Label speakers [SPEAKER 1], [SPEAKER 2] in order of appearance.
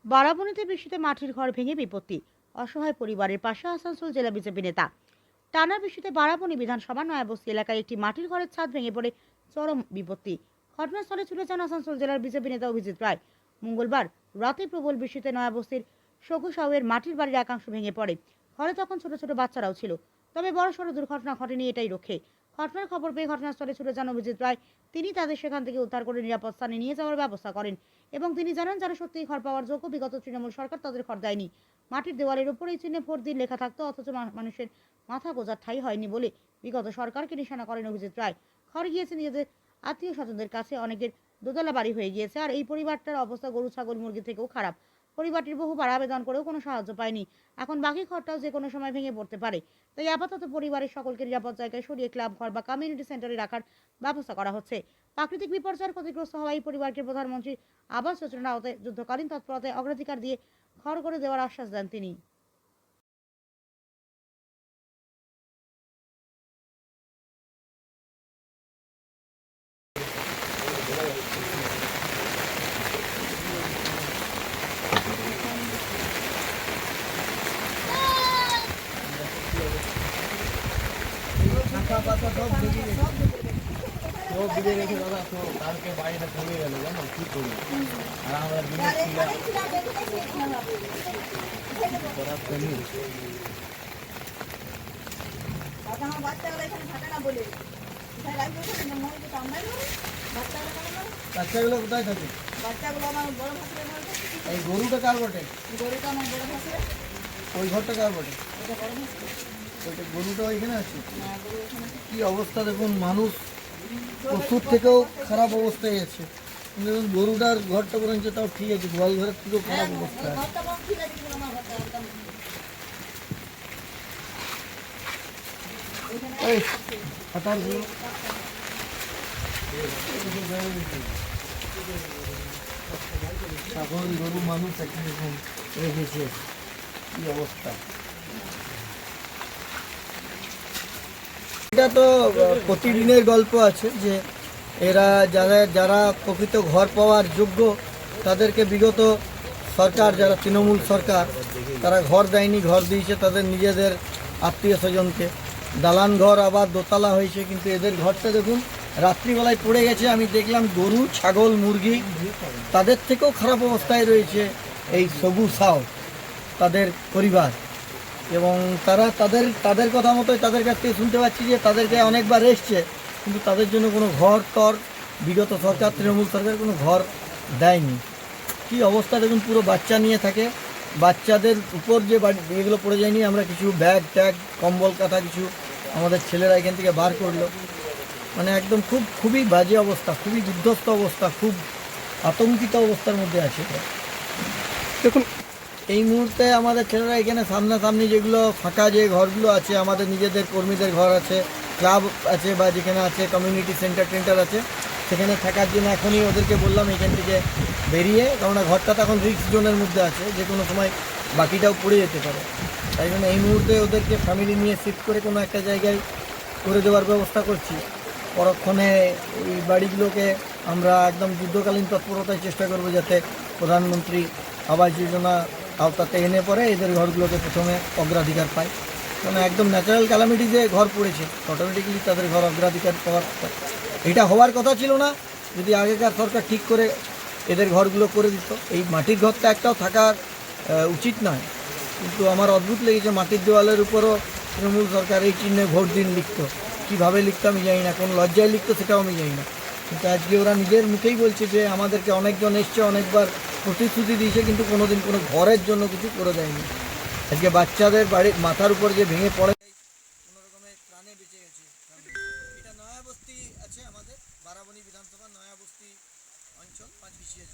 [SPEAKER 1] বারাবণীতে বৃষ্টিতে মাটির ঘর ভেঙে বিপত্তি, অসহায় পরিবারের পাশে আসানসোল জেলা বিজেপি নেতা। টানা বৃষ্টিতে বারাবণী বিধানসভা নয়াবস্তি এলাকায় একটি মাটির ঘরের ছাদ ভেঙে পড়ে চরম বিপত্তি। ঘটনাস্থলে ছুটে যান আসানসোল জেলার বিজেপি নেতা অভিজিৎ রায়। মঙ্গলবার রাতে প্রবল বৃষ্টিতে নয়াবস্তির সখু সাউয়ের মাটির বাড়ির একাংশ ভেঙে পড়ে। ঘরে তখন ছোট ছোট বাচ্চারাও ছিল, তবে বড়সড় দুর্ঘটনা ঘটেনি, এটাই রক্ষে। ঘটনার খবর পেয়ে ঘটনাস্থলে ছুটে যান অভিজিৎ রায়। তিনি তাদের সেখান থেকে উদ্ধার করে নিরাপদ স্থানে নিয়ে যাওয়ার ব্যবস্থা করেন এবং তিনি জানান, যারা সত্যিই ঘর পাওয়ার যোগ্য, বিগত তৃণমূল সরকার তাদের ঘর দেয়নি। মাটির দেওয়ালের উপর এই চিহ্নে ভোট দিন লেখা থাকতো, অথচ মানুষের মাথা গোজার ঠাঁই হয়নি বলে বিগত সরকারকে নিশানা করেন অভিজিৎ রায়। ঘর গিয়েছে নিজেদের আত্মীয় স্বজনদের কাছে, অনেকের দোতলা বাড়ি হয়ে গিয়েছে। আর এই পরিবারটার অবস্থা গরু ছাগল মুরগি থেকেও খারাপ। পরিবারটির বহুবার আবেদন করেও কোনো সাহায্য পায়নি। এখন বাকি ঘরটাও যে কোনো সময় ভেঙে পড়তে পারে। তাই আপাতত পরিবারের সকলকে নিরাপদ জায়গায় সরিয়ে ক্লাব ঘর বা কমিউনিটি সেন্টারে রাখার ব্যবস্থা করা হচ্ছে। প্রাকৃতিক বিপর্যয়ের ক্ষতিগ্রস্ত হওয়া এই পরিবারকে প্রধানমন্ত্রী আবাস যোজনার আওতায় যুদ্ধকালীন তৎপরতায় অগ্রাধিকার দিয়ে ঘর করে দেওয়ার আশ্বাস দেন তিনি।
[SPEAKER 2] সব দিকে রেখে দাদা, তো কালকে বাড়িটা ভেঙে গেল, জানো কি করবো? আর আমরা করার জন্য বাচ্চাগুলো কোথায় থাকে? এই গরুটা কার বটে? ওই ঘরটা কার বটে? গরুটা ওইখানে আছে। কি অবস্থা দেখুন, মানুষ পশুর থেকেও খারাপ অবস্থায় আছে। দেখুন গরুটার ঘরটা বরঞ্চ তাও ঠিক আছে, গোয়াল ঘরের থেকেও খারাপ অবস্থা আছে। এই হাতারগুলো ছাগল গরু মানুষ একই রকম রেখেছে, কি অবস্থা। এটা তো প্রতিদিনের গল্প আছে যে এরা যারা প্রকৃত ঘর পাওয়ার যোগ্য তাদেরকে বিগত সরকার, যারা তৃণমূল সরকার, তারা ঘর দেয়নি। ঘর দিয়েছে তাদের নিজেদের আত্মীয় স্বজনকে। দালান ঘর আবার দোতলা হয়েছে, কিন্তু এদের ঘরটা দেখুন রাত্রিবেলায় পড়ে গেছে। আমি দেখলাম গরু ছাগল মুরগি তাদের থেকেও খারাপ অবস্থায় রয়েছে এই সবু সাউ তাদের পরিবার। এবং তারা তাদের কথা মতোই তাদের কাছ থেকে শুনতে পাচ্ছি যে তাদেরকে অনেকবার এসছে, কিন্তু তাদের জন্য কোনো ঘর টর বিগত সরকার, তৃণমূল সরকার কোনো ঘর দেয়নি। কি অবস্থা দেখুন, পুরো বাচ্চা নিয়ে থাকে, বাচ্চাদের উপর যে এগুলো পড়ে যায়নি। আমরা কিছু ব্যাগ ট্যাগ কম্বল কাঁথা কিছু আমাদের ছেলেরা এখান থেকে বার করলো। মানে একদম খুবই বাজে অবস্থা, খুবই বিধ্বস্ত অবস্থা, খুব আতঙ্কিত অবস্থার মধ্যে আছে। দেখুন এই মুহূর্তে আমাদের ছেলেরা এখানে সামনাসামনি যেগুলো ফাঁকা যে ঘরগুলো আছে, আমাদের নিজেদের কর্মীদের ঘর আছে, ক্লাব আছে, বা যেখানে আছে কমিউনিটি সেন্টার আছে, সেখানে থাকার জন্য এখনই ওদেরকে বললাম এখান থেকে বেরিয়ে, কেননা ঘরটা তখন রিস্ক জোনের মধ্যে আছে, যে কোনো সময় বাকিটাও পড়ে যেতে পারে। তাই জন্য এই মুহূর্তে ওদেরকে ফ্যামিলি নিয়ে শিফট করে কোনো একটা জায়গায় করে দেওয়ার ব্যবস্থা করছি। পরক্ষণে ওই বাড়িগুলোকে আমরা একদম যুদ্ধকালীন তৎপরতায় চেষ্টা করব যাতে প্রধানমন্ত্রী আবাস যোজনা আওতাতে এনে পরে এদের ঘরগুলোকে প্রথমে অগ্রাধিকার পায়। কারণ একদম ন্যাচারাল ক্যালামিটিতে ঘর পড়েছে, অটোমেটিক্যালি তাদের ঘর অগ্রাধিকার পাওয়ার, এটা হওয়ার কথা ছিল না যদি আগেকার সরকার ঠিক করে এদের ঘরগুলো করে দিত। এই মাটির ঘরটা একটাও থাকার উচিত নয়, কিন্তু আমার অদ্ভুত লেগেছে মাটির দেওয়ালের উপরও তৃণমূল সরকার এই চিহ্নে ভোট দিন লিখতো। কীভাবে লিখতো আমি জানি না, কোন লজ্জায় লিখতো সেটাও আমি জানি না। কিন্তু আজকে ওরা নিজের মুখেই বলছে যে আমাদেরকে অনেকজন এসছে, অনেকবার প্রতিশ্রুতি দিয়েছে, কিন্তু কোনোদিন কোনো ঘরের জন্য কিছু করে দেয়নি। আজকে বাচ্চাদের বাড়ির মাথার উপর যে ভেঙে পড়ে কোনো রকমের প্রাণে বেঁচে গেছে। এটা নয়াবস্তি আছে, আমাদের বারাবণী বিধানসভা নয়াবস্তি অঞ্চল, 5 বিসিএস।